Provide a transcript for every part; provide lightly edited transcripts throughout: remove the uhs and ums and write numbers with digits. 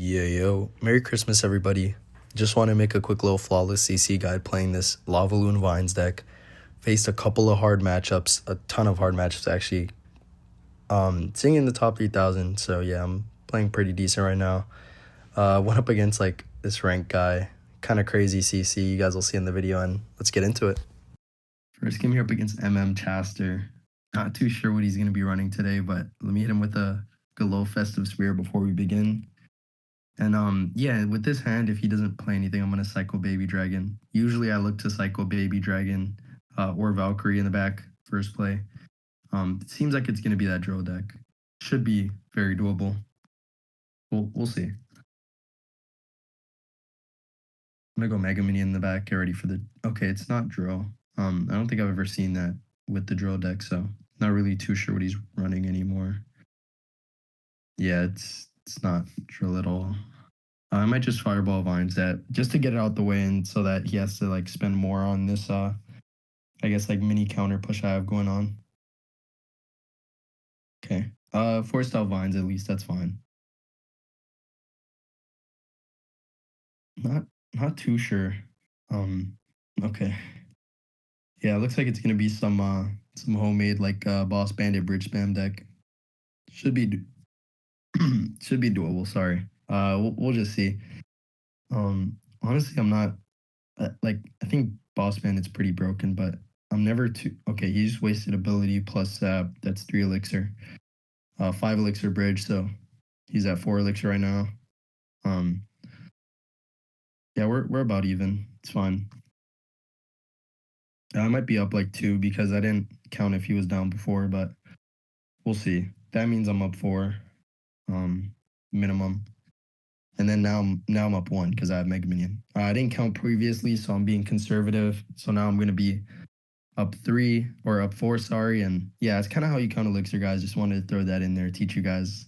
Yeah, yo. Merry Christmas, everybody. Just want to make a quick little flawless CC guide playing this Lavaloon Vines deck. Faced a couple of hard matchups, a ton of hard matchups actually. Sitting in the top 3,000, so yeah, I'm playing pretty decent right now. Went up against like this ranked guy, kind of crazy CC. You guys will see in the video, and let's get into it. First game here up against Chaster. Not too sure what he's gonna be running today, but let me hit him with a good little festive spirit before we begin. And yeah, with this hand, if he doesn't play anything, I'm gonna cycle Baby Dragon. Usually I look to cycle Baby Dragon or Valkyrie in the back first play. It seems like it's gonna be that drill deck. Should be very doable. We'll see. I'm gonna go Mega Mini in the back, get ready for the okay, it's not drill. I don't think I've ever seen that with the drill deck, so not really too sure what he's running anymore. Yeah, it's not drill at all. I might just Fireball Vines that just to get it out the way and so that he has to like spend more on this I guess like mini counter push I have going on. Okay. Forced out Vines at least, that's fine. Not too sure. Okay. Yeah, it looks like it's gonna be some homemade like boss bandit bridge spam deck. Should be should be doable, sorry. We'll just see. Honestly, I'm not like I think Boss Bandit's pretty broken, but I'm never too okay. He just wasted ability plus that's 3 elixir, 5 elixir bridge, so he's at 4 elixir right now. Yeah, we're about even. It's fine. I might be up like 2 because I didn't count if he was down before, but we'll see. That means I'm up 4, minimum. And then now I'm up 1 because I have Mega Minion. I didn't count previously, so I'm being conservative. So now I'm gonna be up 3 or up 4, sorry. And yeah, it's kind of how you count elixir, guys. Just wanted to throw that in there, teach you guys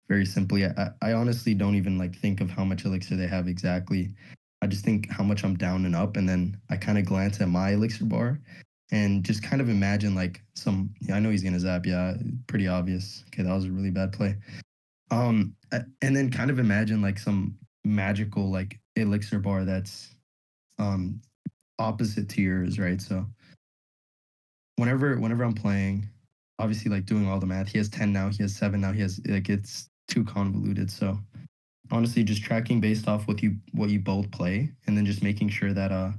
very simply. I honestly don't even like think of how much elixir they have exactly. I just think how much I'm down and up, and then I kind of glance at my elixir bar and just kind of imagine like some. Yeah, I know he's gonna zap. Yeah, pretty obvious. Okay, that was a really bad play. And then kind of imagine like some magical like elixir bar that's opposite to yours, right? So whenever I'm playing, obviously like doing all the math, he has 10 now, he has 7 now, he has like it's too convoluted. So honestly, just tracking based off what you both play, and then just making sure that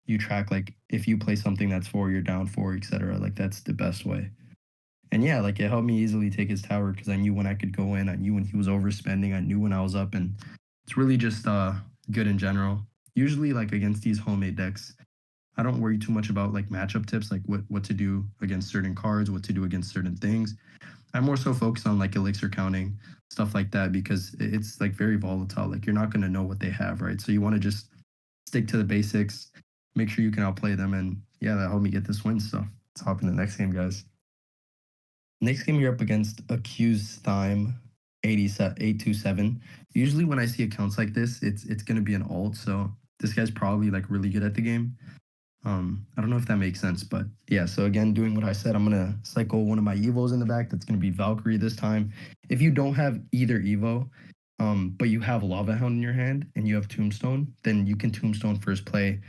you track like if you play something that's 4, you're down 4, etc. Like that's the best way. And yeah, like it helped me easily take his tower because I knew when I could go in, I knew when he was overspending, I knew when I was up, and it's really just good in general. Usually like against these homemade decks, I don't worry too much about like matchup tips, like what to do against certain cards, what to do against certain things. I'm more so focused on like elixir counting, stuff like that, because it's like very volatile. Like you're not gonna know what they have, right? So you want to just stick to the basics, make sure you can outplay them, and yeah, that helped me get this win. So let's hop in the next game, guys. Next game you're up against Accused Thyme 827. Usually when I see accounts like this, it's gonna be an alt, so this guy's probably like really good at the game. I don't know if that makes sense, but yeah, so again, doing what I said, I'm gonna cycle one of my Evos in the back. That's gonna be Valkyrie this time. If you don't have either Evo, but you have Lava Hound in your hand and you have Tombstone, then you can Tombstone first play.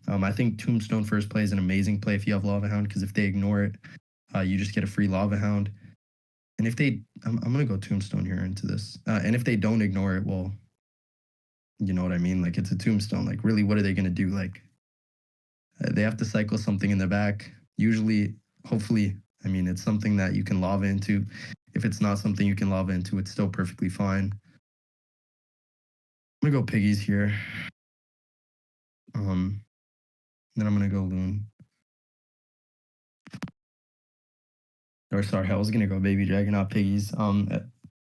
I think Tombstone first play is an amazing play if you have Lava Hound, because if they ignore it, you just get a free Lava Hound. And if they, I'm gonna go Tombstone here into this. And if they don't ignore it, well, you know what I mean? Like it's a Tombstone. Like really, what are they gonna do? Like they have to cycle something in the back. Usually, hopefully, I mean, it's something that you can lava into. If it's not something you can lava into, it's still perfectly fine. I'm gonna go Piggies here. Then I'm gonna go Loon. Or sorry, I was gonna go Baby Dragon, not Piggies. Kind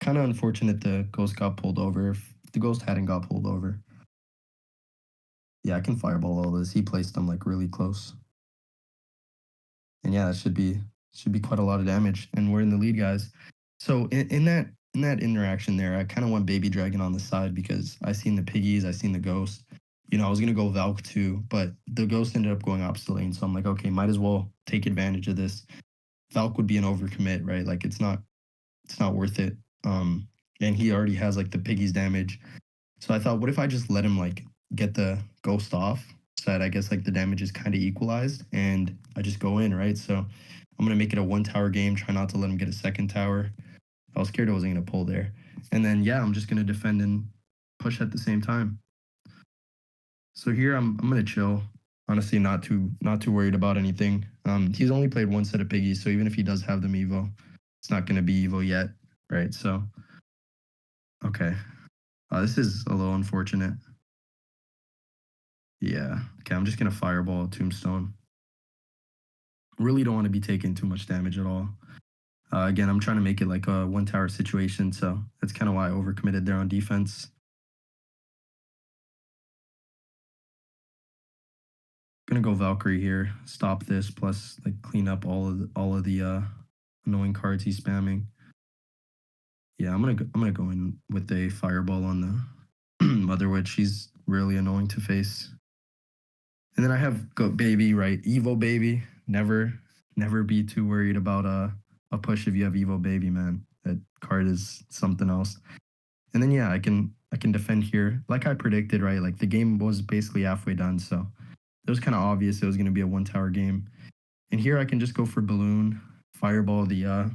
of unfortunate the ghost got pulled over. If the ghost hadn't got pulled over, yeah, I can fireball all this. He placed them like really close, and yeah, that should be quite a lot of damage. And we're in the lead, guys. So in that interaction there, I kind of went Baby Dragon on the side because I seen the Piggies, I seen the ghost. You know, I was gonna go Valk too, but the ghost ended up going opposite lane. So I'm like, okay, might as well take advantage of this. Valk would be an overcommit, right? Like it's not worth it. and he already has like the piggies damage. So I thought, what if I just let him like get the ghost off, so that I guess like the damage is kind of equalized, and I just go in, right? So I'm gonna make it a one tower game. Try not to let him get a second tower. I was scared I wasn't gonna pull there, and then yeah, I'm just gonna defend and push at the same time. So here I'm gonna chill. Honestly, not too worried about anything. He's only played one set of piggies, so even if he does have them Evo, it's not gonna be Evo yet, right? So okay, this is a little unfortunate. Yeah. Okay, I'm just gonna fireball Tombstone. Really don't want to be taking too much damage at all. Again, I'm trying to make it like a one tower situation, so that's kind of why I overcommitted there on defense. Gonna go Valkyrie here, stop this, plus like clean up all of the annoying cards he's spamming. Yeah, I'm gonna go in with a fireball on the Mother Witch. She's really annoying to face. And then I have Goat Baby, right? Evo Baby. Never be too worried about a push if you have Evo Baby, man. That card is something else. And then yeah, I can defend here. Like I predicted, right? Like the game was basically halfway done, so it was kind of obvious it was gonna be a one tower game. And here I can just go for balloon, fireball the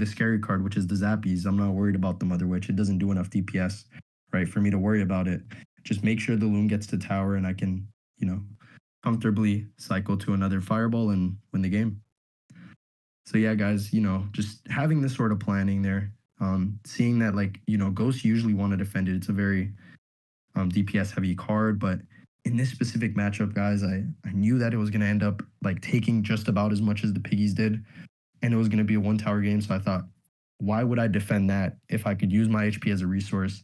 scary card, which is the Zappies. I'm not worried about the Mother Witch. It doesn't do enough DPS, right, for me to worry about it. Just make sure the loon gets to tower and I can, you know, comfortably cycle to another fireball and win the game. So yeah, guys, just having this sort of planning there, seeing that like, ghosts usually want to defend it. It's a very DPS heavy card, but in this specific matchup, guys, I knew that it was gonna end up like taking just about as much as the piggies did, and it was gonna be a one tower game. So I thought, why would I defend that if I could use my HP as a resource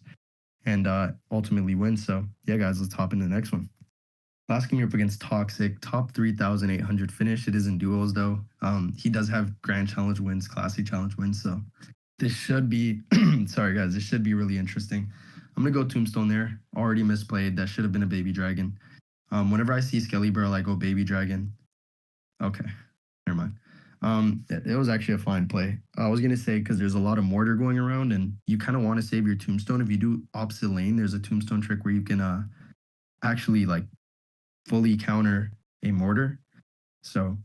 and ultimately win? So yeah, guys, let's hop into the next one. Last game you're up against Toxic, top 3,800 finish. It is in duos though. He does have Grand Challenge wins, Classic Challenge wins. So this should be, sorry guys, this should be really interesting. I'm gonna go Tombstone there. Already misplayed. That should have been a Baby Dragon. Whenever I see Skelly Barrel, I go Baby Dragon. Okay, never mind. It was actually a fine play. I was gonna say because there's a lot of mortar going around, and you kind of want to save your Tombstone. If you do opposite lane, there's a Tombstone trick where you can actually like fully counter a mortar. So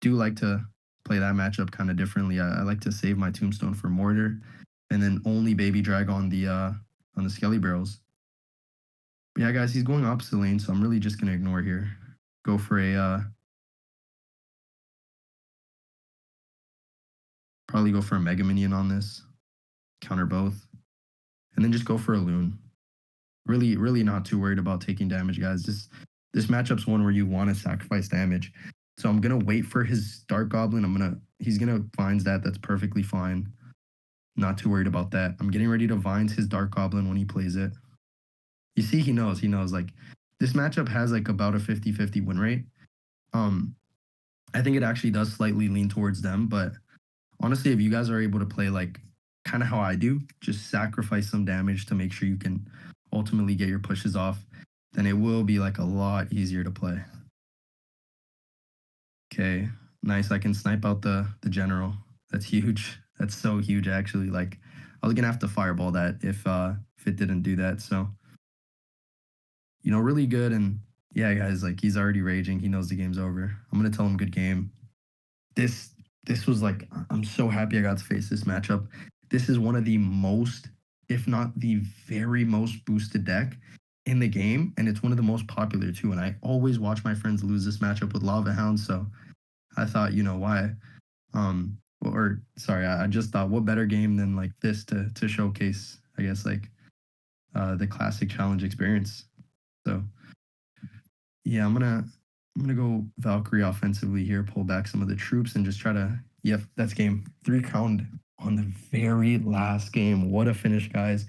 do like to play that matchup kind of differently. I like to save my Tombstone for mortar, and then only baby drag on the Skelly barrels. But yeah, guys, he's going opposite lane, so I'm really just gonna ignore here. Go for a probably go for a Mega Minion on this, counter both, and then just go for a Loon. Really not too worried about taking damage, guys. This matchup's one where you want to sacrifice damage. So I'm gonna wait for his Dark Goblin. He's gonna Vines that. That's perfectly fine. Not too worried about that. I'm getting ready to Vines his Dark Goblin when he plays it. You see, he knows like this matchup has like about a 50-50 win rate. Um, I think it actually does slightly lean towards them, but honestly, if you guys are able to play like kind of how I do, just sacrifice some damage to make sure you can ultimately get your pushes off, then it will be like a lot easier to play. Okay, nice. I can snipe out the general. That's huge. That's so huge actually. Like I was gonna have to fireball that if it didn't do that. So really good. And yeah, guys, like he's already raging. He knows the game's over. I'm gonna tell him good game. This this was like I'm so happy I got to face this matchup. This is one of the most, if not the very most boosted deck in the game, and it's one of the most popular too. And I always watch my friends lose this matchup with Lava Hound, so I thought, why? Or sorry, I just thought, what better game than like this to showcase, I guess, like the classic challenge experience. So yeah, I'm gonna go Valkyrie offensively here, pull back some of the troops, and just try to. Yep, that's game 3 count on the very last game. What a finish, guys!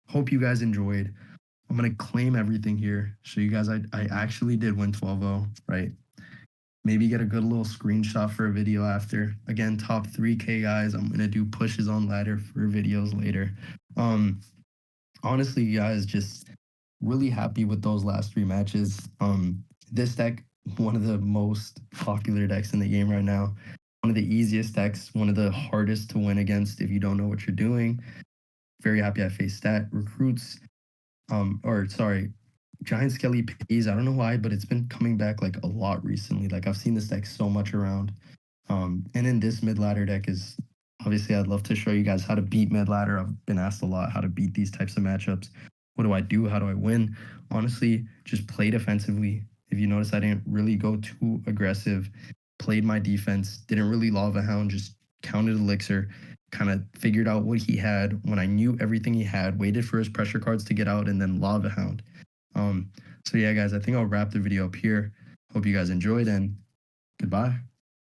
Hope you guys enjoyed. I'm gonna claim everything here. Show you guys I actually did win 12-0, right? Maybe get a good little screenshot for a video after. Again, top 3K guys. I'm gonna do pushes on ladder for videos later. Um, Honestly, guys, just really happy with those last 3 matches. This deck, one of the most popular decks in the game right now. One of the easiest decks, one of the hardest to win against if you don't know what you're doing. very happy I faced that. Recruits, or sorry, Giant Skelly Piggies. I don't know why, but it's been coming back like a lot recently. Like I've seen this deck so much around. And then this mid ladder deck is obviously I'd love to show you guys how to beat mid ladder. I've been asked a lot how to beat these types of matchups. What do I do? How do I win? Honestly, just play defensively. If you notice, I didn't really go too aggressive. Played my defense. Didn't really lava hound. Just counted elixir. Kind of figured out what he had when I knew everything he had. Waited for his pressure cards to get out and then lava hound. Um, so yeah, guys, I think I'll wrap the video up here. Hope you guys enjoyed and goodbye.